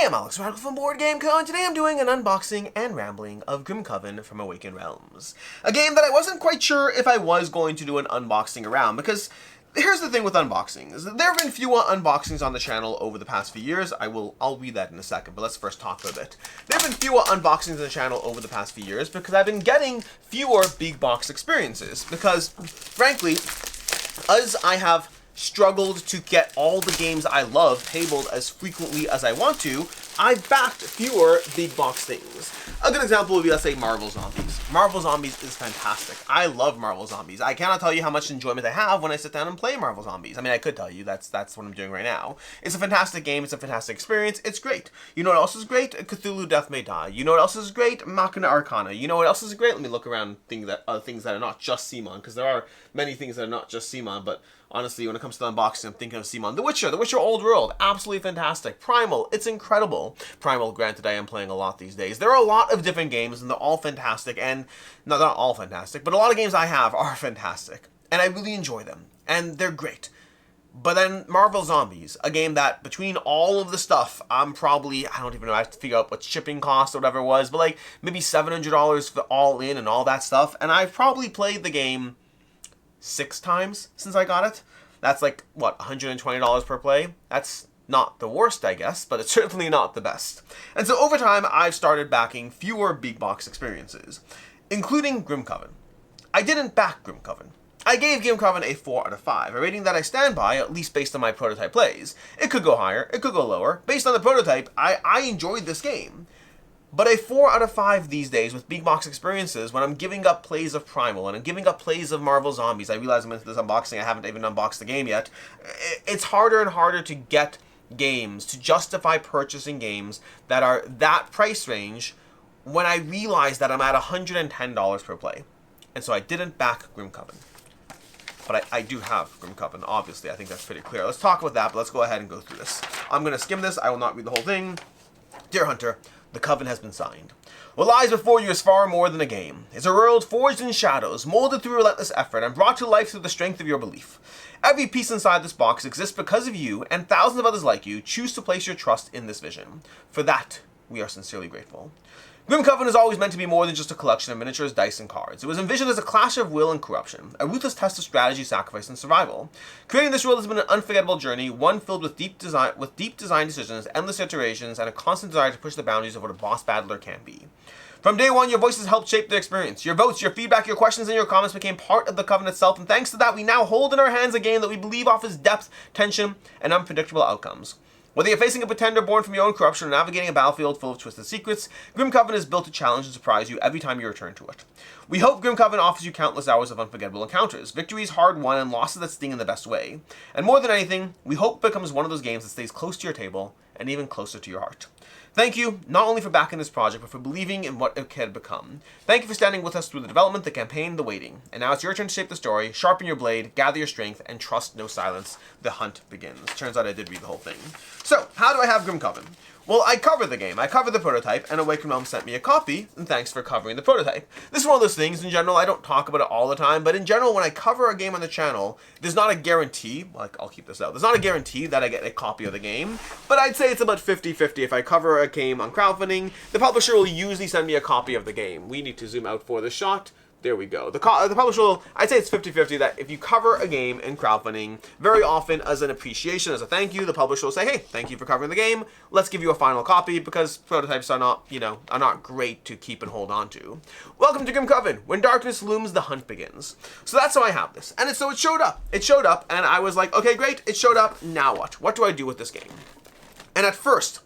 I'm Alex Radical from Board Game Co, and today I'm doing an unboxing and rambling of Grimcoven from Awakened Realms. A game that I wasn't quite sure if I was going to do an unboxing around, because here's the thing with unboxings. There have been fewer unboxings on the channel over the past few years. I'll read that in a second, but let's first talk for a bit. There have been fewer unboxings on the channel over the past few years because I've been getting fewer big box experiences, because frankly, as I have struggled to get all the games I love tabled as frequently as I want to, I've backed fewer big box things. A good example would be, let's say, Marvel Zombies. Marvel Zombies is fantastic. I love Marvel Zombies. I cannot tell you how much enjoyment I have when I sit down and play Marvel Zombies. I mean, I could tell you, that's what I'm doing right now. It's a fantastic game, it's a fantastic experience, it's great. You know what else is great? Cthulhu Death May Die. You know what else is great? Machina Arcana. You know what else is great? Let me look around things that are not just CMON, because there are many things that are not just CMON, but honestly, when it comes to the unboxing, I'm thinking of CMON. The Witcher Old World, absolutely fantastic. Primal, it's incredible. Primal, granted, I am playing a lot these days. There are a lot of different games, and they're all fantastic, and no, they're not all fantastic, but a lot of games I have are fantastic, and I really enjoy them, and they're great. But then Marvel Zombies, a game that between all of the stuff, I'm probably, I don't even know, I have to figure out what shipping cost or whatever it was, but like maybe $700 for all in and all that stuff, and I've probably played the game 6 times since I got it. That's like, what, $120 per play? That's not the worst, I guess, but it's certainly not the best. And so over time, I've started backing fewer big box experiences, including Grimcoven. I didn't back Grimcoven. I gave Grimcoven a 4 out of 5, a rating that I stand by, at least based on my prototype plays. It could go higher, it could go lower. Based on the prototype, I enjoyed this game. But a 4 out of 5 these days with big box experiences, when I'm giving up plays of Primal and I'm giving up plays of Marvel Zombies, I realize I'm into this unboxing, I haven't even unboxed the game yet, it's harder and harder to get games, to justify purchasing games that are that price range when I realize that I'm at $110 per play. And so I didn't back Grimcoven. But I do have Grimcoven, obviously, I think that's pretty clear. Let's talk about that, but let's go ahead and go through this. I'm going to skim this, I will not read the whole thing. Dear Hunter, the Coven has been signed. What lies before you is far more than a game. It's a world forged in shadows, molded through relentless effort, and brought to life through the strength of your belief. Every piece inside this box exists because of you, and thousands of others like you choose to place your trust in this vision. For that, we are sincerely grateful. Grimcoven is always meant to be more than just a collection of miniatures, dice, and cards. It was envisioned as a clash of will and corruption, a ruthless test of strategy, sacrifice, and survival. Creating this world has been an unforgettable journey, one filled with deep design decisions, endless iterations, and a constant desire to push the boundaries of what a boss battler can be. From day one, your voices helped shape the experience. Your votes, your feedback, your questions, and your comments became part of the Coven itself, and thanks to that, we now hold in our hands a game that we believe offers depth, tension, and unpredictable outcomes. Whether you're facing a pretender born from your own corruption or navigating a battlefield full of twisted secrets, Grimcoven is built to challenge and surprise you every time you return to it. We hope Grimcoven offers you countless hours of unforgettable encounters, victories hard-won, and losses that sting in the best way. And more than anything, we hope it becomes one of those games that stays close to your table and even closer to your heart. Thank you, not only for backing this project, but for believing in what it can become. Thank you for standing with us through the development, the campaign, the waiting. And now it's your turn to shape the story, sharpen your blade, gather your strength, and trust no silence. The hunt begins. Turns out I did read the whole thing. So, how do I have Grimcoven? Well, I covered the game, I covered the prototype, and Awakened Realms sent me a copy, and thanks for covering the prototype. This is one of those things, in general, I don't talk about it all the time, but in general, when I cover a game on the channel, there's not a guarantee, like, I'll keep this out, there's not a guarantee that I get a copy of the game, but I'd say it's about 50-50. If I cover a game on crowdfunding, the publisher will usually send me a copy of the game. We need to zoom out for the shot. There we go. The publisher will, I'd say it's 50-50 that if you cover a game in crowdfunding, very often as an appreciation, as a thank you, the publisher will say, hey, thank you for covering the game. Let's give you a final copy, because prototypes are not, are not great to keep and hold on to. Welcome to Grimcoven. When darkness looms, the hunt begins. So that's how I have this. And so it showed up. It showed up, and I was like, okay, great, it showed up. Now what? What do I do with this game? And at first,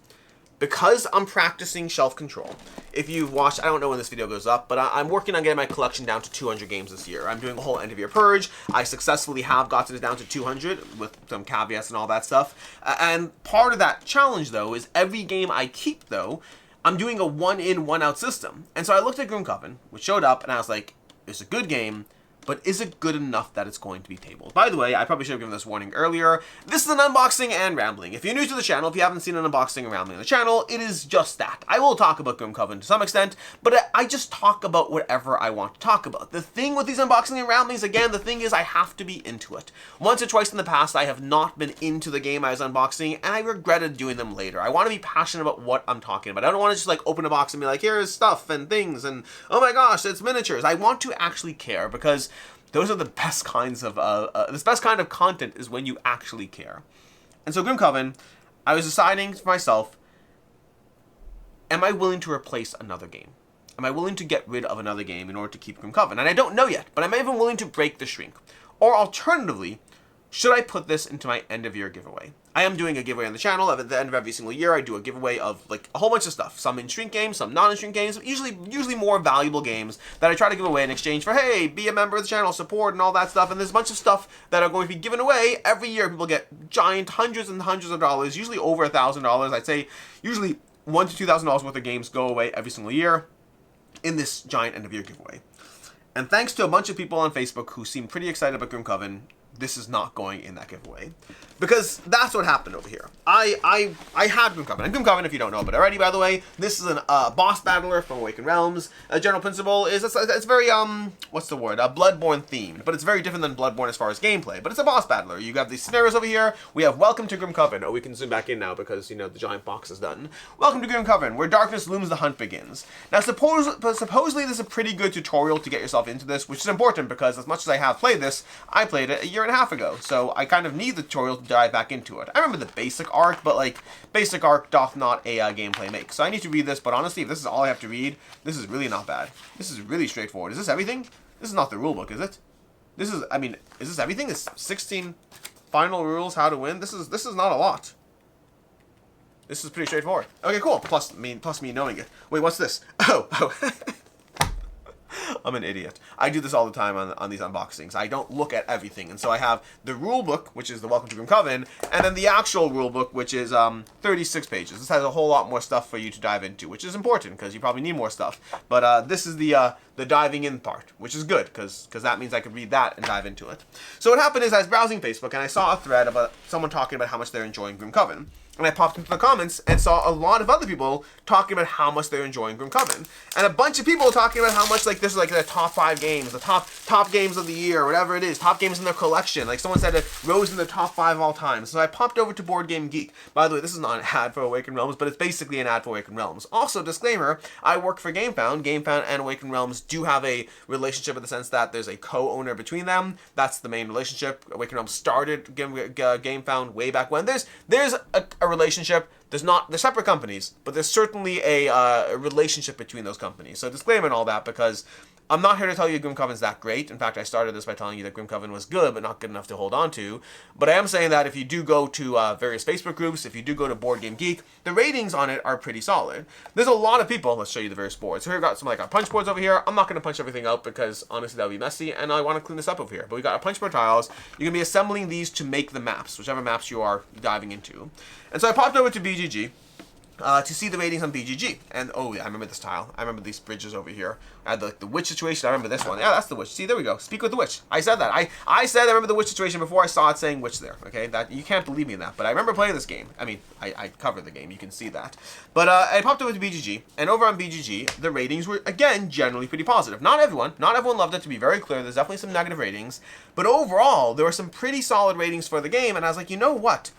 because I'm practicing shelf control, if you've watched, I don't know when this video goes up, but I'm working on getting my collection down to 200 games this year. I'm doing a whole end-of-year purge. I successfully have gotten it down to 200 with some caveats and all that stuff. And part of that challenge, though, is every game I keep, though, I'm doing a one-in, one-out system. And so I looked at Grimcoven, which showed up, and I was like, it's a good game, but is it good enough that it's going to be tabled? By the way, I probably should have given this warning earlier. This is an unboxing and rambling. If you're new to the channel, if you haven't seen an unboxing and rambling on the channel, it is just that. I will talk about Grimcoven to some extent, but I just talk about whatever I want to talk about. The thing with these unboxing and ramblings, again, the thing is I have to be into it. Once or twice in the past, I have not been into the game I was unboxing, and I regretted doing them later. I want to be passionate about what I'm talking about. I don't want to just like open a box and be like, here's stuff and things, and oh my gosh, it's miniatures. I want to actually care, because those are the best kinds of, this best kind of content is when you actually care. And so Grimcoven, I was deciding for myself, am I willing to replace another game? Am I willing to get rid of another game in order to keep Grimcoven? And I don't know yet, but am I even willing to break the shrink? Or alternatively, should I put this into my end of year giveaway? I am doing a giveaway on the channel. At the end of every single year, I do a giveaway of like a whole bunch of stuff. Some in shrink games, some not in shrink games, usually more valuable games that I try to give away in exchange for, hey, be a member of the channel, support and all that stuff. And there's a bunch of stuff that are going to be given away every year. People get giant hundreds and hundreds of dollars, usually over $1,000. I'd say usually $1,000 to $2,000 worth of games go away every single year in this giant end of year giveaway. And thanks to a bunch of people on Facebook who seem pretty excited about Grimcoven, this is not going in that giveaway. Because that's what happened over here. I had Grimcoven. And Grimcoven, if you don't know about it already, by the way, this is a boss battler from Awakened Realms. A general principle is it's very, what's the word? Bloodborne themed. But it's very different than Bloodborne as far as gameplay. But it's a boss battler. You have these scenarios over here. We have Welcome to Grimcoven. Oh, we can zoom back in now because, you know, the giant box is done. Welcome to Grimcoven, where darkness looms, the hunt begins. Now, supposedly this is a pretty good tutorial to get yourself into this, which is important because as much as I have played this, I played it a year and a half ago. So I kind of need the tutorial to dive back into it. I remember the basic arc, but like, basic arc doth not a gameplay make. So I need to read this, but honestly, if this is all I have to read, this is really not bad. This is really straightforward. Is this everything? This is not the rulebook, is it? This is, I mean, is this everything? This 16 final rules, how to win? This is not a lot. This is pretty straightforward. Okay, cool. Plus me knowing it. Wait, what's this? Oh. I'm an idiot. I do this all the time on these unboxings. I don't look at everything. And so I have the rule book, which is the Welcome to Grimcoven, and then the actual rule book, which is 36 pages. This has a whole lot more stuff for you to dive into, which is important because you probably need more stuff. But this is the diving in part, which is good because that means I could read that and dive into it. So what happened is I was browsing Facebook and I saw a thread about someone talking about how much they're enjoying Grimcoven. And I popped into the comments and saw a lot of other people talking about how much they're enjoying Grimcoven. And a bunch of people talking about how much, like, this is like the top 5 games, the top games of the year, whatever it is, top games in their collection. Like, someone said it rose in the top 5 of all time. So I popped over to Board Game Geek. By the way, this is not an ad for Awakened Realms, but it's basically an ad for Awakened Realms. Also, disclaimer, I work for GameFound. GameFound and Awakened Realms do have a relationship in the sense that there's a co-owner between them. That's the main relationship. Awakened Realms started GameFound way back when. There's a relationship. They're separate companies, but there's certainly a relationship between those companies. So disclaimer and all that, because I'm not here to tell you Grimcoven's that great. In fact, I started this by telling you that Grimcoven was good, but not good enough to hold on to. But I am saying that if you do go to various Facebook groups, if you do go to Board Game Geek, the ratings on it are pretty solid. There's a lot of people. Let's show you the various boards. So here we've got some like our punch boards over here. I'm not going to punch everything out because honestly that would be messy, and I want to clean this up over here. But we got our punch board tiles. You're going to be assembling these to make the maps, whichever maps you are diving into. And so I popped over to BGG. To see the ratings on BGG. And, oh, yeah, I remember this tile. I remember these bridges over here. I had, the witch situation. I remember this one. Yeah, that's the witch. See, there we go. Speak with the witch. I said that. I said I remember the witch situation before I saw it saying witch there. Okay, that you can't believe me in that. But I remember playing this game. I mean, I covered the game. You can see that. But I popped over to BGG. And over on BGG, the ratings were, again, generally pretty positive. Not everyone loved it, to be very clear. There's definitely some negative ratings. But overall, there were some pretty solid ratings for the game. And I was like, you know what?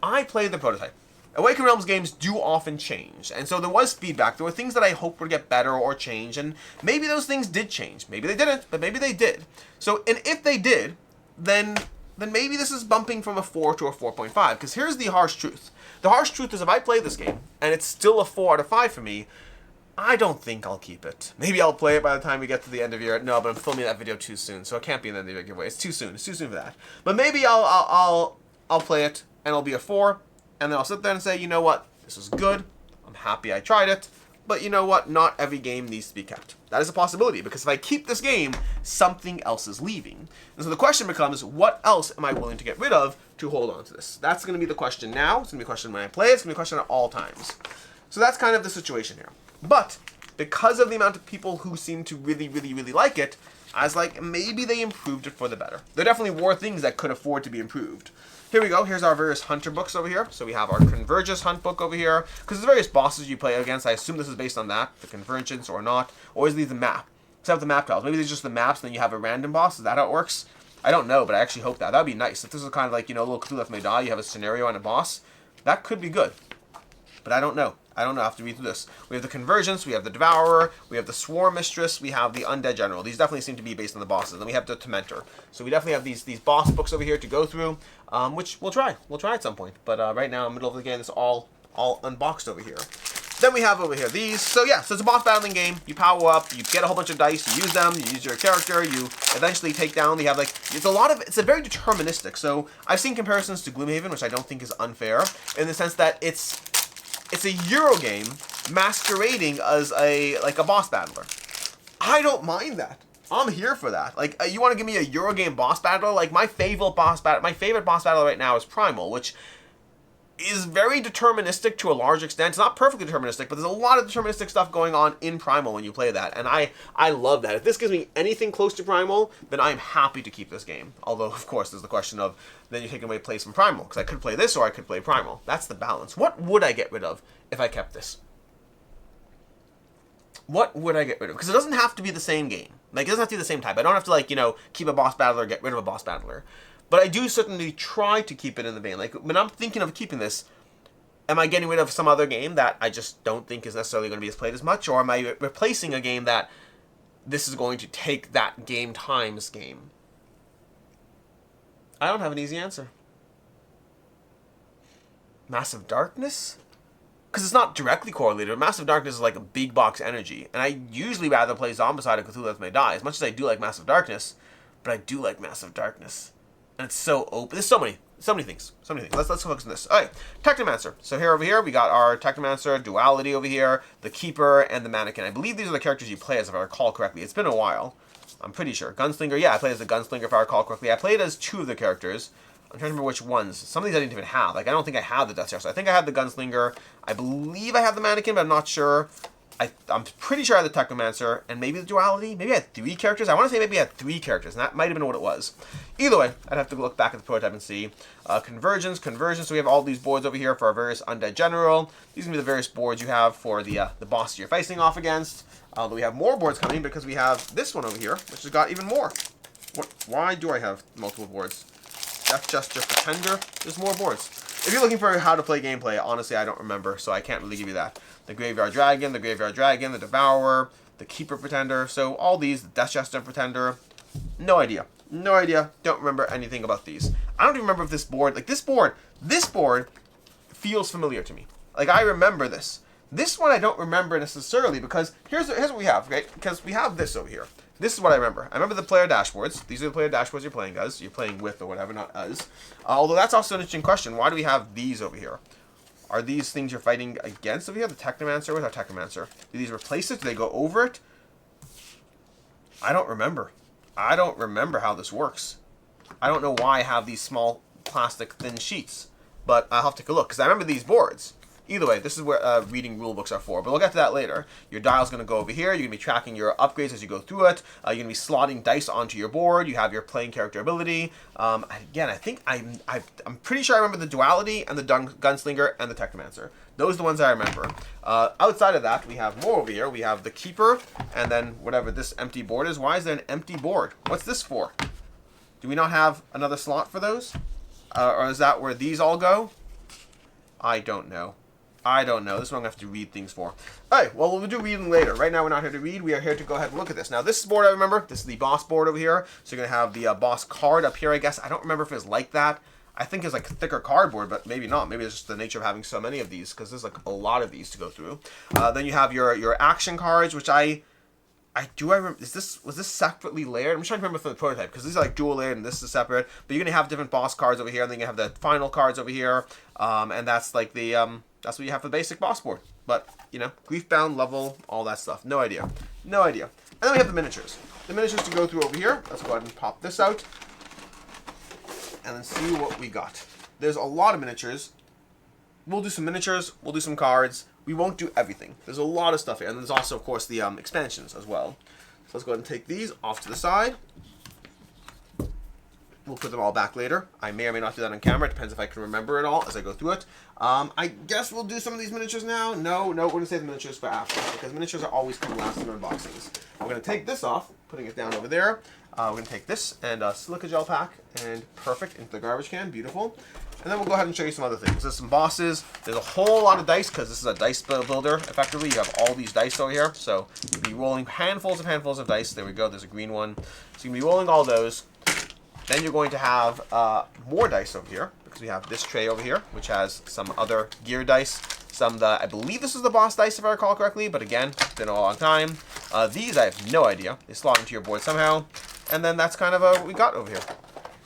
I played the prototype. Awakened Realms games do often change, and so there was feedback. There were things that I hoped would get better or change, and maybe those things did change. Maybe they didn't, but maybe they did. So, and if they did, then maybe this is bumping from a 4 to a 4.5, because here's the harsh truth. The harsh truth is if I play this game, and it's still a 4 out of 5 for me, I don't think I'll keep it. Maybe I'll play it by the time we get to the end of year. No, but I'm filming that video too soon, so it can't be an end of year giveaway. It's too soon. It's too soon for that. But maybe I'll play it, and it'll be a 4. And then I'll sit there and say, you know what, this is good, I'm happy I tried it, but you know what, not every game needs to be kept. That is a possibility, because if I keep this game, something else is leaving. And so the question becomes, what else am I willing to get rid of to hold on to this? That's going to be the question now, it's going to be a question when I play, it's going to be a question at all times. So that's kind of the situation here. But, because of the amount of people who seem to really, really, really like it, As like, maybe they improved it for the better. There definitely were things that could afford to be improved. Here we go. Here's our various hunter books over here. So we have our Convergence Hunt book over here. Because there's various bosses you play against. I assume this is based on that, the Convergence or not. Or is these the map? Except have the map tiles. Maybe these are just the maps and then you have a random boss. Is that how it works? I don't know, but I actually hope that. That would be nice. If this is kind of like, you know, a little Cthulhu Left May Die, you have a scenario and a boss. That could be good. But I don't know. I don't know. I have to read through this. We have the Convergence, we have the Devourer, we have the Swarm Mistress, we have the Undead General. These definitely seem to be based on the bosses. Then we have the Tormentor. So we definitely have these boss books over here to go through, which we'll try. We'll try at some point. But right now, in the middle of the game, it's all unboxed over here. Then we have over here these. So yeah, so it's a boss battling game. You power up, you get a whole bunch of dice, you use them, you use your character, you eventually take down. You have like, it's a very deterministic. So I've seen comparisons to Gloomhaven, which I don't think is unfair, in the sense that it's a Euro game masquerading as a boss battler. I don't mind that. I'm here for that. Like, you want to give me a Euro game boss battler? Like, my favorite boss battle right now is Primal, which is very deterministic to a large extent. It's not perfectly deterministic, but there's a lot of deterministic stuff going on in Primal when you play that, and I love that. If this gives me anything close to Primal, then I'm happy to keep this game. Although, of course, there's the question of, then you're taking away plays from Primal, because I could play this or I could play Primal. That's the balance. What would I get rid of if I kept this? What would I get rid of? Because it doesn't have to be the same game. Like, it doesn't have to be the same type. I don't have to, like, you know, keep a boss battler or get rid of a boss battler. But I do certainly try to keep it in the vein. Like, when I'm thinking of keeping this, am I getting rid of some other game that I just don't think is necessarily going to be as played as much? Or am I replacing a game that this is going to take that game times game? I don't have an easy answer. Massive Darkness? Because it's not directly correlated. Massive Darkness is like a big box energy. And I usually rather play Zombicide or Cthulhu Left May Die. As much as I do like Massive Darkness, but I do like Massive Darkness. And it's so open. There's so many things. Let's focus on this. All right, Technomancer. So here over here, we got our Technomancer, Duality over here, the Keeper, and the Mannequin. I believe these are the characters you play as, if I recall correctly. It's been a while. I'm pretty sure. Gunslinger, yeah, I played as the Gunslinger, if I recall correctly. I played as 2 of the characters. I'm trying to remember which ones. Some of these I didn't even have. Like, I don't think I had the Death Star. So I think I had the Gunslinger. I believe I have the Mannequin, but I'm not sure. I'm pretty sure I had the Technomancer, and maybe the Duality. Maybe I had 3 characters. I want to say maybe I had 3 characters, and that might have been what it was. Either way, I'd have to look back at the prototype and see. Convergence. So we have all these boards over here for our various Undead General. These are going to be the various boards you have for the boss you're facing off against. But we have more boards coming because we have this one over here, which has got even more. Why do I have multiple boards? Death Jester Pretender. There's more boards. If you're looking for how to play gameplay, honestly, I don't remember, so I can't really give you that. The Graveyard Dragon, the Devourer, the Keeper Pretender. So all these, the Death Jester Pretender. No idea. No idea. Don't remember anything about these. I don't even remember if this board, this board feels familiar to me. Like, I remember this. This one I don't remember necessarily because here's what we have, right? Because we have this over here. This is what I remember. I remember the player dashboards. These are the player dashboards you're playing as. You're playing with or whatever, not as. Although that's also an interesting question. Why do we have these over here? Are these things you're fighting against over here? The Technomancer? Where's our Technomancer? Do these replace it? Do they go over it? I don't remember. I don't remember how this works. I don't know why I have these small plastic thin sheets. But I'll have to take a look because I remember these boards. Either way, this is where reading rule books are for, but we'll get to that later. Your dial's going to go over here. You're going to be tracking your upgrades as you go through it. You're going to be slotting dice onto your board. You have your playing character ability. Again, I think I'm pretty sure I remember the Duality and the Gunslinger and the Technomancer. Those are the ones I remember. Outside of that, we have more over here. We have the Keeper, and then whatever this empty board is. Why is there an empty board? What's this for? Do we not have another slot for those? Or is that where these all go? I don't know. I don't know. This is what I'm going to have to read things for. Alright, well, we'll do reading later. Right now, we're not here to read. We are here to go ahead and look at this. Now, this board I remember. This is the boss board over here. So you're going to have the boss card up here, I guess. I don't remember if it's like that. I think it's like a thicker cardboard, but maybe not. Maybe it's just the nature of having so many of these, because there's like a lot of these to go through. Then you have your action cards, which I remember. Was this separately layered? I'm just trying to remember from the prototype, because these are like dual layered and this is separate. But you're going to have different boss cards over here, and then you have the final cards over here. And that's like the... That's what you have for the basic boss board. But, you know, Griefbound, level, all that stuff. No idea. No idea. And then we have the miniatures. The miniatures to go through over here. Let's go ahead and pop this out. And then see what we got. There's a lot of miniatures. We'll do some miniatures. We'll do some cards. We won't do everything. There's a lot of stuff here. And there's also, of course, the expansions as well. So let's go ahead and take these off to the side. We'll put them all back later. I may or may not do that on camera. It depends if I can remember it all as I go through it. I guess we'll do some of these miniatures now. No, we're going to save the miniatures for after, because miniatures are always come last in unboxings. I'm going to take this off, putting it down over there. We're going to take this and silica gel pack, and perfect, into the garbage can. Beautiful. And then we'll go ahead and show you some other things. There's some bosses. There's a whole lot of dice, because this is a dice builder, effectively. You have all these dice over here. So you'll be rolling handfuls of dice. There we go. There's a green one. So you can be rolling all those. Then you're going to have more dice over here, because we have this tray over here, which has some other gear dice. I believe this is the boss dice, if I recall correctly, but again, it's been a long time. These, I have no idea. They slot into your board somehow. And then that's kind of what we got over here.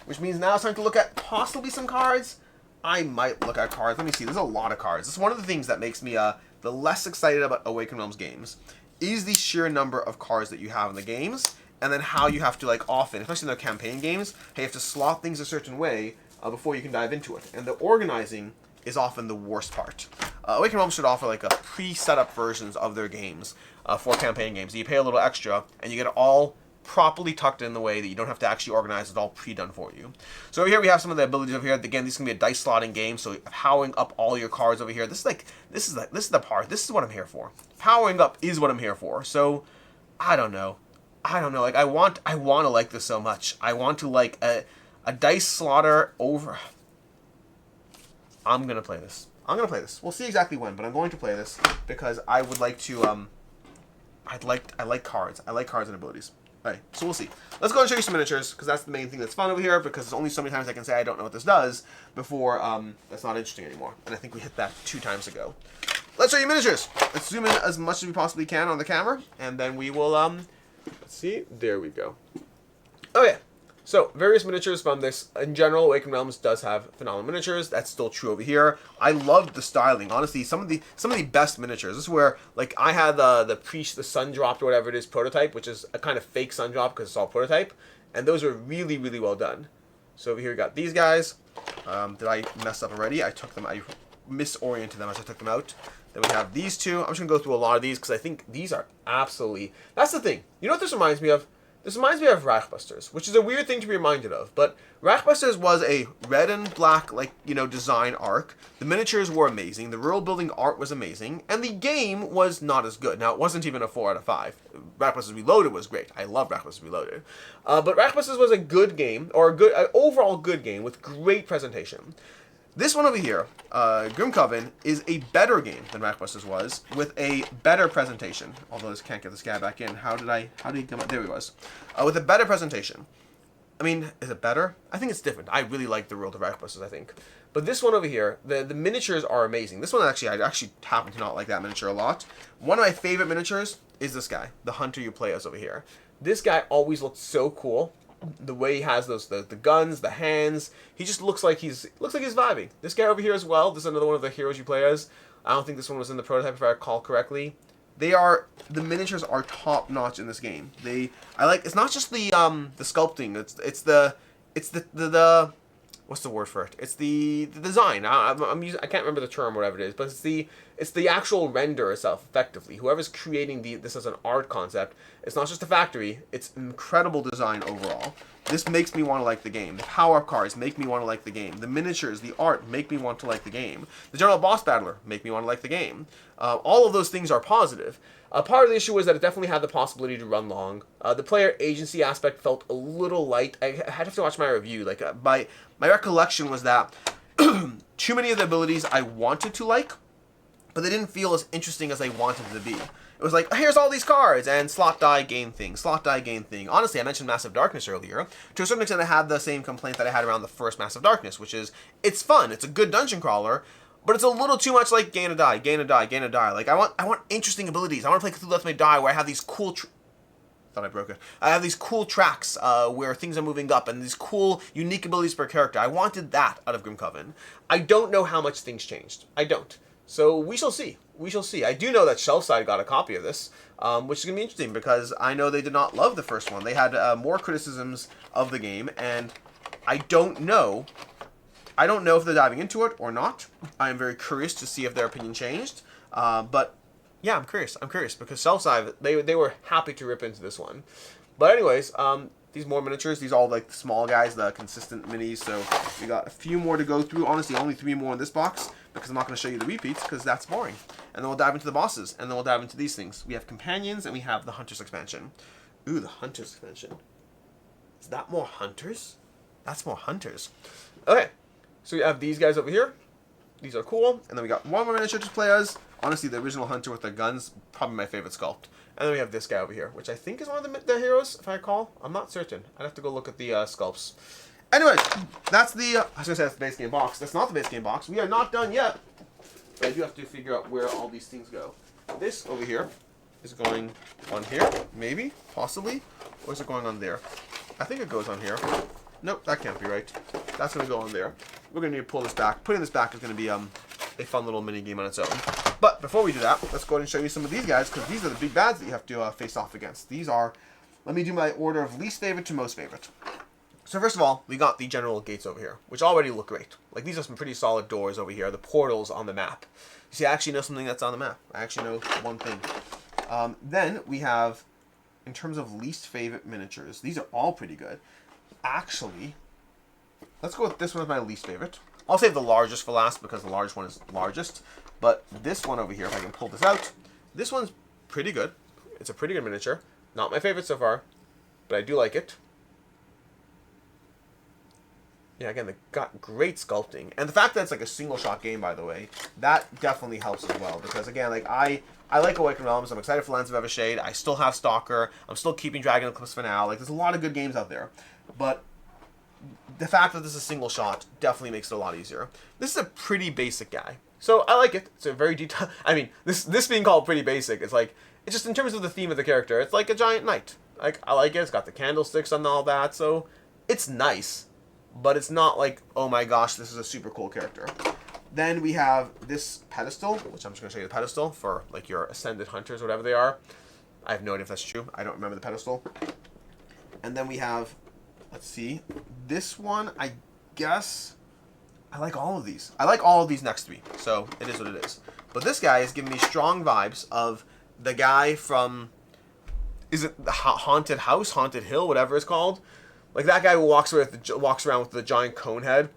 Which means now it's time to look at possibly some cards. I might look at cards. Let me see. There's a lot of cards. This is one of the things that makes me the less excited about Awakened Realms games, is the sheer number of cards that you have in the games. And then how you have to, like, often, especially in the campaign games, how you have to slot things a certain way before you can dive into it. And the organizing is often the worst part. Awakened Realms should offer, like, a pre-set up versions of their games for campaign games. You pay a little extra, and you get it all properly tucked in the way that you don't have to actually organize it, all pre-done for you. So over here we have some of the abilities over here. Again, this is gonna be a dice slotting game, so powering up all your cards over here. This is the part. This is what I'm here for. Powering up is what I'm here for. So I don't know. Like I want to like this so much. I want to like a dice slotter over. I'm gonna play this. We'll see exactly when, but I'm going to play this because I would like to. I like cards. I like cards and abilities. Alright, so we'll see. Let's go and show you some miniatures, because that's the main thing that's fun over here, because there's only so many times I can say I don't know what this does before that's not interesting anymore. And I think we hit that 2 times ago. Let's show you miniatures. Let's zoom in as much as we possibly can on the camera, and then we will, let's see, there we go. Okay, so various miniatures from this. In general, Awakened Realms does have phenomenal miniatures. That's still true over here. I love the styling. Honestly, some of the best miniatures. This is where, like, I had the sun dropped or whatever it is prototype, which is a kind of fake sun drop because it's all prototype, and those are really, really well done. So over here we got these guys. Did I mess up already? I misoriented them as I took them out. Then we have these two. I'm just gonna go through a lot of these because I think these are absolutely. That's the thing. You know what this reminds me of? This reminds me of Wrathbusters, which is a weird thing to be reminded of, but Wrathbusters was a red and black, like, you know, design arc. The miniatures were amazing, the world building art was amazing, and the game was not as good. Now, it wasn't even a 4 out of 5. Wrathbusters Reloaded was great. I love Wrathbusters Reloaded. But Wrathbusters was a good game, or an overall good game with great presentation. This one over here, Grimcoven, is a better game than Wrathbusters was, with a better presentation. Although I can't get this guy back in. How did he come out? There he was. With a better presentation. I mean, is it better? I think it's different. I really like the world of Wrathbusters, I think. But this one over here, the miniatures are amazing. This one, I actually happen to not like that miniature a lot. One of my favorite miniatures is this guy, the hunter you play as over here. This guy always looks so cool. The way he has those the guns, the hands, he just looks like he's vibing. This guy over here as well. This is another one of the heroes you play as. I don't think this one was in the prototype if I recall correctly. The miniatures are top notch in this game. It's not just the sculpting. It's the what's the word for it? It's the design. I can't remember the term, whatever it is, but it's the actual render itself, effectively. Whoever's creating this as an art concept, it's not just a factory, it's incredible design overall. This makes me want to like the game. The power-up cards make me want to like the game. The miniatures, the art make me want to like the game. The General Boss Battler make me want to like the game. All of those things are positive. Part of the issue was that it definitely had the possibility to run long. The player agency aspect felt a little light. I had to watch my review. Like my recollection was that too many of the abilities I wanted to like, but they didn't feel as interesting as I wanted them to be. It was like, here's all these cards, and slot die, gain thing, slot die, gain thing. Honestly, I mentioned Massive Darkness earlier. To a certain extent, I had the same complaint that I had around the first Massive Darkness, which is, it's fun, it's a good dungeon crawler, but it's a little too much like gain a die, gain a die, gain a die. Like, I want interesting abilities. I want to play Cthulhu Left May Die, where I have these cool... Thought I broke it. I have these cool tracks where things are moving up, and these cool, unique abilities per character. I wanted that out of Grimcoven. I don't know how much things changed. I don't. So we shall see. We shall see. I do know that Shelfside got a copy of this, which is going to be interesting because I know they did not love the first one. They had more criticisms of the game, and I don't know. I don't know if they're diving into it or not. I am very curious to see if their opinion changed. But Yeah, I'm curious. I'm curious because Shelf-Side, they were happy to rip into this one. But anyways, these more miniatures, these are all like the small guys, the consistent minis. So we got a few more to go through. Honestly, only 3 more in this box because I'm not going to show you the repeats because that's boring. And then we'll dive into the bosses, and then we'll dive into these things. We have companions, and we have the Hunters expansion. Ooh, the Hunters expansion. Is that more Hunters? That's more Hunters. Okay, so we have these guys over here. These are cool. And then we got one more miniature to play as. Honestly, the original Hunter with the guns, probably my favorite sculpt. And then we have this guy over here, which I think is one of the heroes, if I recall. I'm not certain. I'd have to go look at the sculpts. Anyways, that's the, I was going to say that's the base game box. That's not the base game box. We are not done yet. But I do have to figure out where all these things go. This over here is going on here, maybe, possibly. Or is it going on there? I think it goes on here. Nope, that can't be right. That's going to go on there. We're going to need to pull this back. Putting this back is going to be a fun little mini game on its own. But before we do that, let's go ahead and show you some of these guys, because these are the big bads that you have to face off against. These are, let me do my order of least favorite to most favorite. So first of all, we got the general gates over here, which already look great. Like, these are some pretty solid doors over here, the portals on the map. You see, I actually know something that's on the map. I actually know one thing. Then we have, in terms of least favorite miniatures, these are all pretty good. Actually, let's go with this one as my least favorite. I'll save the largest for last because the largest one is largest. But this one over here, if I can pull this out, this one's pretty good. It's a pretty good miniature. Not my favorite so far, but I do like it. Yeah, again, they got great sculpting. And the fact that it's like a single shot game, by the way, that definitely helps as well. Because again, like I like Awakened Realms. I'm excited for Lands of Evershade. I still have Stalker. I'm still keeping Dragon Eclipse for now. Like, there's a lot of good games out there. But the fact that this is a single shot definitely makes it a lot easier. This is a pretty basic guy. So I like it. It's a very detailed... I mean, this being called pretty basic, it's like... It's just in terms of the theme of the character, it's like a giant knight. Like, I like it. It's got the candlesticks and all that, so it's nice. But it's not like, oh my gosh, this is a super cool character. Then we have this pedestal, which I'm just going to show you the pedestal for like your Ascended Hunters, whatever they are. I have no idea if that's true. I don't remember the pedestal. And then we have, let's see, this one, I guess... I like all of these. I like all of these next 3, so it is what it is. But this guy is giving me strong vibes of the guy from... Is it the Haunted House, Haunted Hill, whatever it's called? Like that guy who walks around with the giant cone head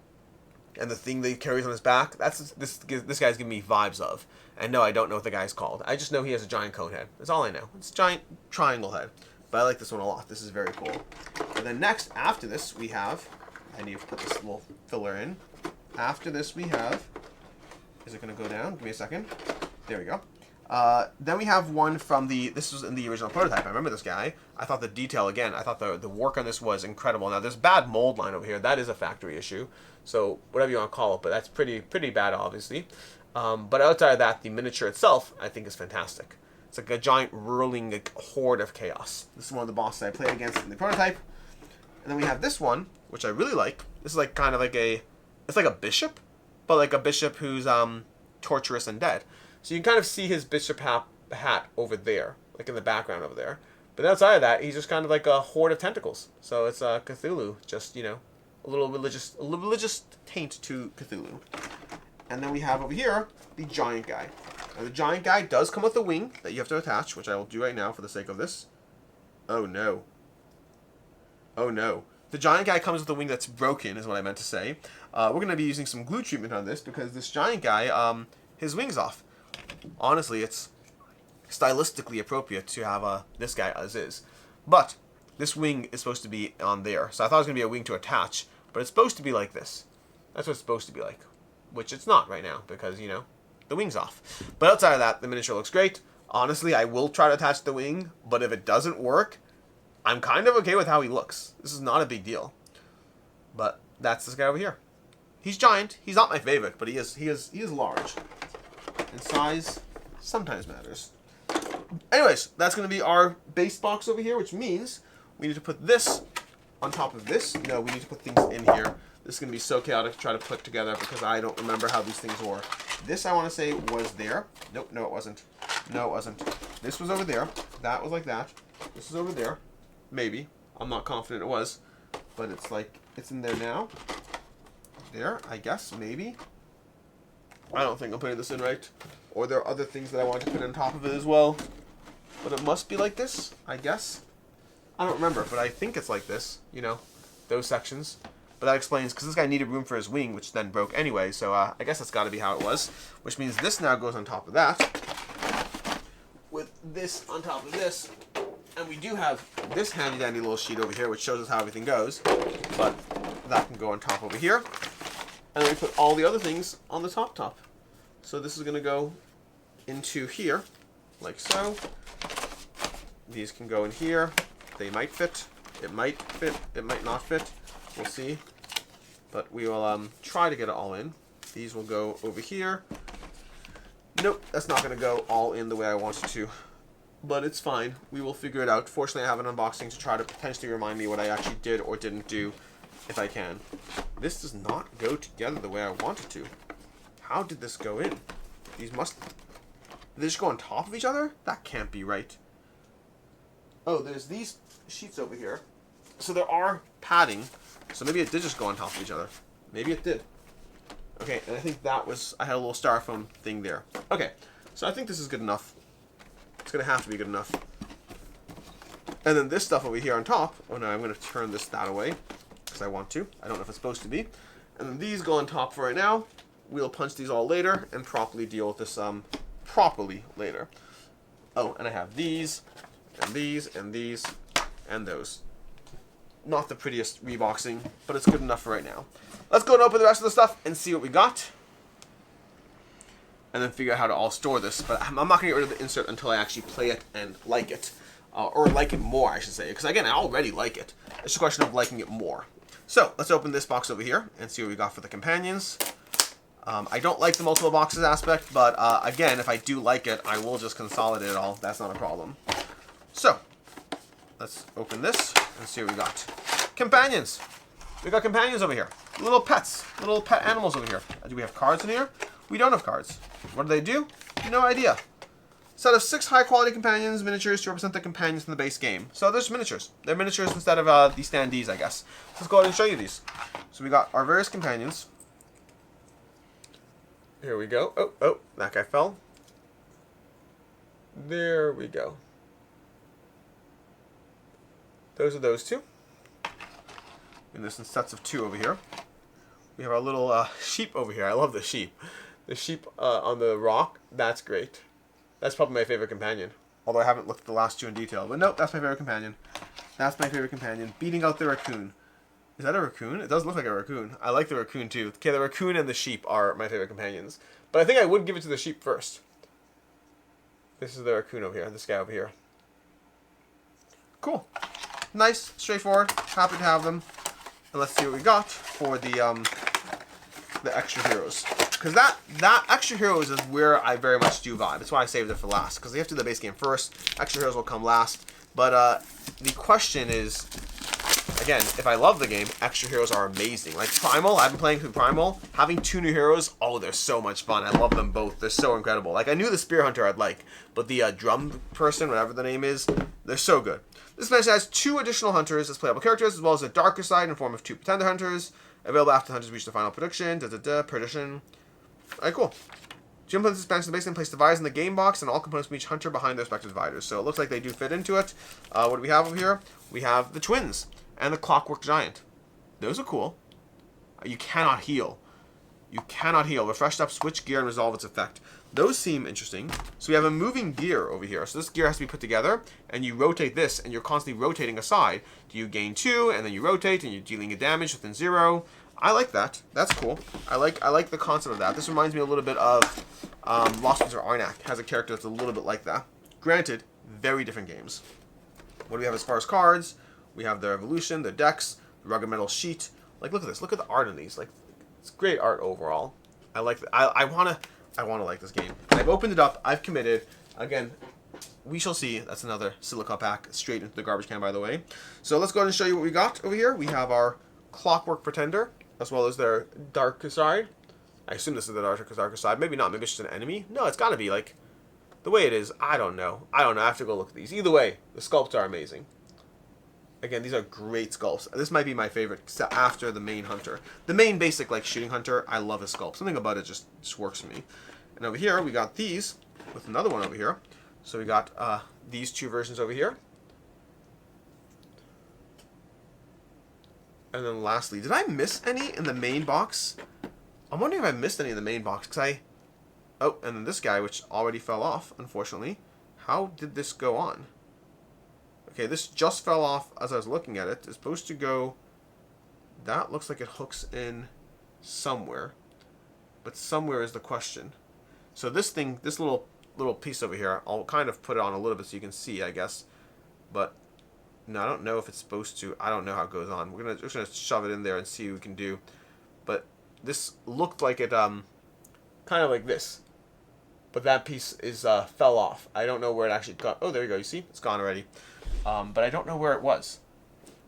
and the thing that he carries on his back. That's this guy's giving me vibes of. And no, I don't know what the guy's called. I just know he has a giant cone head. That's all I know. It's a giant triangle head. But I like this one a lot. This is very cool. And then next, after this, we have... I need to put this little filler in. After this, we have... Is it going to go down? Give me a second. There we go. Then we have one from the... This was in the original prototype. I remember this guy. I thought the detail, again, I thought the work on this was incredible. Now, there's bad mold line over here. That is a factory issue. So, whatever you want to call it. But that's pretty bad, obviously. But outside of that, the miniature itself, I think, is fantastic. It's like a giant whirling like, horde of chaos. This is one of the bosses I played against in the prototype. And then we have this one, which I really like. This is like kind of like a... It's like a bishop, but like a bishop who's torturous and dead. So you can kind of see his bishop hat over there, like in the background over there. But outside of that, he's just kind of like a horde of tentacles. So it's Cthulhu, just, you know, a little religious taint to Cthulhu. And then we have over here the giant guy. Now the giant guy does come with a wing that you have to attach, which I will do right now for the sake of this. Oh no. Oh no. The giant guy comes with a wing that's broken, is what I meant to say. We're going to be using some glue treatment on this because this giant guy, his wing's off. Honestly, it's stylistically appropriate to have this guy as is. But this wing is supposed to be on there. So I thought it was going to be a wing to attach, but it's supposed to be like this. That's what it's supposed to be like. Which it's not right now because, you know, the wing's off. But outside of that, the miniature looks great. Honestly, I will try to attach the wing, but if it doesn't work... I'm kind of okay with how he looks. This is not a big deal. But that's this guy over here. He's giant. He's not my favorite, but he is large. And size sometimes matters. Anyways, that's going to be our base box over here, which means we need to put this on top of this. No, we need to put things in here. This is going to be so chaotic to try to put together because I don't remember how these things were. This, I want to say, was there. Nope, no, it wasn't. No, it wasn't. This was over there. That was like that. This is over there. Maybe. I'm not confident it was. But it's like, it's in there now. There, I guess, maybe. I don't think I'm putting this in right. Or there are other things that I want to put on top of it as well. But it must be like this, I guess. I don't remember, but I think it's like this, you know, those sections. But that explains, because this guy needed room for his wing, which then broke anyway, so I guess that's got to be how it was. Which means this now goes on top of that, with this on top of this. And we do have this handy-dandy little sheet over here, which shows us how everything goes. But that can go on top over here. And then we put all the other things on the top. So this is going to go into here, like so. These can go in here. They might fit. It might fit. It might not fit. We'll see. But we will try to get it all in. These will go over here. Nope, that's not going to go all in the way I want it to. But it's fine. We will figure it out. Fortunately, I have an unboxing to try to potentially remind me what I actually did or didn't do, if I can. This does not go together the way I want it to. How did this go in? These must... Did they just go on top of each other? That can't be right. Oh, there's these sheets over here. So there are padding. So maybe it did just go on top of each other. Maybe it did. Okay, and I think that was... I had a little styrofoam thing there. Okay, so I think this is good enough. It's going to have to be good enough. And then this stuff over here on top. Oh no, I'm going to turn this that away. Because I want to. I don't know if it's supposed to be. And then these go on top for right now. We'll punch these all later and properly deal with this properly later. Oh, and I have these, and these, and these, and those. Not the prettiest reboxing, but it's good enough for right now. Let's go and open the rest of the stuff and see what we got. And then figure out how to all store this. But I'm not going to get rid of the insert until I actually play it and like it. Or like it more, I should say. Because again, I already like it. It's just a question of liking it more. So, let's open this box over here and see what we got for the companions. I don't like the multiple boxes aspect, but again, if I do like it, I will just consolidate it all. That's not a problem. So, let's open this and see what we got. Companions. We got companions over here. Little pets. Little pet animals over here. Do we have cards in here? We don't have cards. What do they do? No idea. Set of 6 high-quality companions, miniatures to represent the companions in the base game. So there's miniatures. They're miniatures instead of the standees, I guess. Let's go ahead and show you these. So we got our various companions. Here we go. Oh, that guy fell. There we go. Those are those two. And there's some sets of 2 over here. We have our little sheep over here. I love the sheep. The sheep on the rock, that's great. That's probably my favorite companion. Although I haven't looked at the last 2 in detail. But nope, that's my favorite companion. That's my favorite companion. Beating out the raccoon. Is that a raccoon? It does look like a raccoon. I like the raccoon too. Okay, the raccoon and the sheep are my favorite companions. But I think I would give it to the sheep first. This is the raccoon over here. This guy over here. Cool. Nice. Straightforward. Happy to have them. And let's see what we got for the extra heroes. Because that extra heroes is where I very much do vibe. That's why I saved it for last. Because they have to do the base game first. Extra heroes will come last. But the question is, again, if I love the game, extra heroes are amazing. Like Primal, I've been playing through Primal. Having 2 new heroes, oh, they're so much fun. I love them both. They're so incredible. Like, I knew the Spear Hunter I'd like. But the drum person, whatever the name is, they're so good. This expansion has 2 additional hunters as playable characters, as well as a darker side in the form of 2 pretender hunters. Available after the hunters reach the final prediction. Perdition. Alright, cool. Gym plans expansion the base game place dividers in the game box and all components from each hunter behind their respective dividers. So it looks like they do fit into it. What do we have over here? We have the twins and the clockwork giant. Those are cool. You cannot heal. You cannot heal. Refreshed up, switch gear, and resolve its effect. Those seem interesting. So we have a moving gear over here. So this gear has to be put together, and you rotate this, and you're constantly rotating aside. Do you gain 2, and then you rotate, and you're dealing a damage within 0. I like that. That's cool. I like the concept of that. This reminds me a little bit of Lost Winds of Arnak. Has a character that's a little bit like that. Granted, very different games. What do we have as far as cards? We have the Evolution, the decks, the rugged metal sheet. Like, look at this. Look at the art in these. Like, it's great art overall. I like. I wanna like this game. I've opened it up. I've committed. Again, we shall see. That's another silica pack straight into the garbage can, by the way. So let's go ahead and show you what we got over here. We have our Clockwork Pretender, as well as their darker side. I assume this is the darker side. Maybe not. Maybe it's just an enemy. No, it's got to be like the way it is. I don't know. I have to go look at these. Either way, the sculpts are amazing. Again, these are great sculpts. This might be my favorite after the main hunter. The main basic like shooting hunter, I love his sculpt. Something about it just works for me. And over here, we got these with another one over here. So we got these two versions over here. And then lastly, did I miss any in the main box? I'm wondering if I missed any in the main box, because oh, and then this guy, which already fell off, unfortunately. How did this go on? Okay, this just fell off as I was looking at it. It's supposed to go... That looks like it hooks in somewhere. But somewhere is the question. So this thing, this little piece over here, I'll kind of put it on a little bit so you can see, I guess. But... No, I don't know if it's supposed to. I don't know how it goes on. We're just gonna shove it in there and see what we can do. But this looked like it, kind of like this. But that piece is fell off. I don't know where it actually got. Oh, there you go. You see, it's gone already. But I don't know where it was.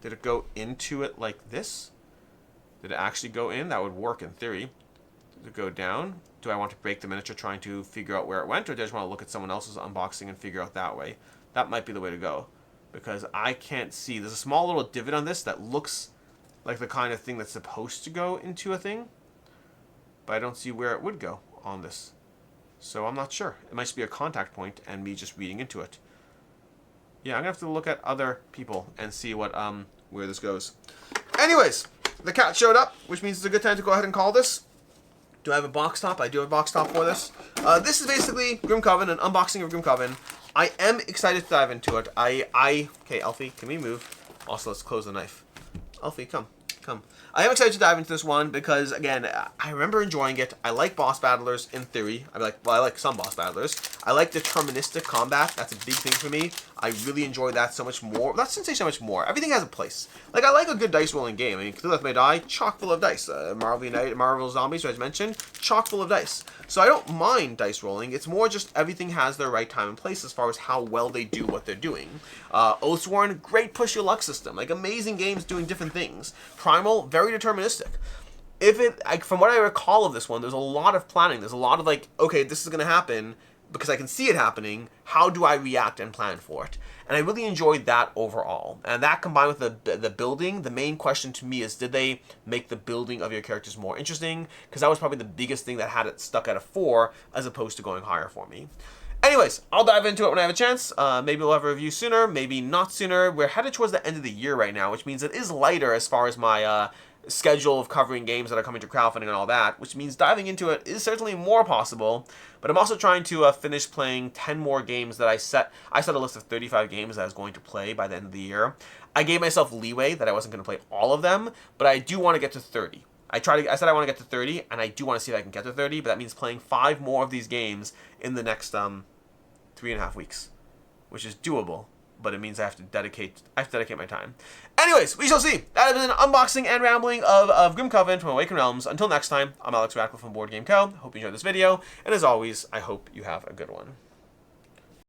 Did it go into it like this? Did it actually go in? That would work in theory. Did it go down? Do I want to break the miniature trying to figure out where it went, or do I just want to look at someone else's unboxing and figure out that way? That might be the way to go. Because I can't see. There's a small little divot on this that looks like the kind of thing that's supposed to go into a thing. But I don't see where it would go on this. So I'm not sure. It might just be a contact point and me just reading into it. Yeah, I'm going to have to look at other people and see what where this goes. Anyways, the cat showed up, which means it's a good time to go ahead and call this. Do I have a box top? I do have a box top for this. This is basically Grimcoven, an unboxing of Grimcoven. I am excited to dive into it. Okay, Alfie, can we move? Also, let's close the knife. Alfie, come. I am excited to dive into this one because, again, I remember enjoying it. I like boss battlers in theory. I like some boss battlers. I like deterministic combat. That's a big thing for me. I really enjoy that so much more. Not to say so much more. Everything has a place. Like, I like a good dice rolling game. I mean, Cthulhu May Die, chock full of dice. Marvel Zombies, as I mentioned, chock full of dice. So I don't mind dice rolling. It's more just everything has their right time and place as far as how well they do what they're doing. Oathsworn, great push your luck system. Like, amazing games doing different things. Primal, very deterministic. From what I recall of this one, there's a lot of planning. There's a lot of like, okay, this is going to happen because I can see it happening. How do I react and plan for it? And I really enjoyed that overall. And that combined with the building, the main question to me is, did they make the building of your characters more interesting? Because that was probably the biggest thing that had it stuck at a 4 as opposed to going higher for me. Anyways, I'll dive into it when I have a chance. Maybe we'll have a review sooner, maybe not sooner. We're headed towards the end of the year right now, which means it is lighter as far as my schedule of covering games that are coming to crowdfunding and all that, which means diving into it is certainly more possible. But I'm also trying to finish playing 10 more games that I set a list of 35 games that I was going to play by the end of the year. I gave myself leeway that I wasn't going to play all of them, but I do want to get to 30. I said I want to get to 30, and I do want to see if I can get to 30, but that means playing 5 more of these games in the next 3.5 weeks, which is doable, but it means I have to dedicate my time. Anyways, we shall see. That has been an unboxing and rambling of Grimcoven from Awakened Realms. Until next time, I'm Alex Radcliffe from Board Game Co. Hope you enjoyed this video, and as always, I hope you have a good one.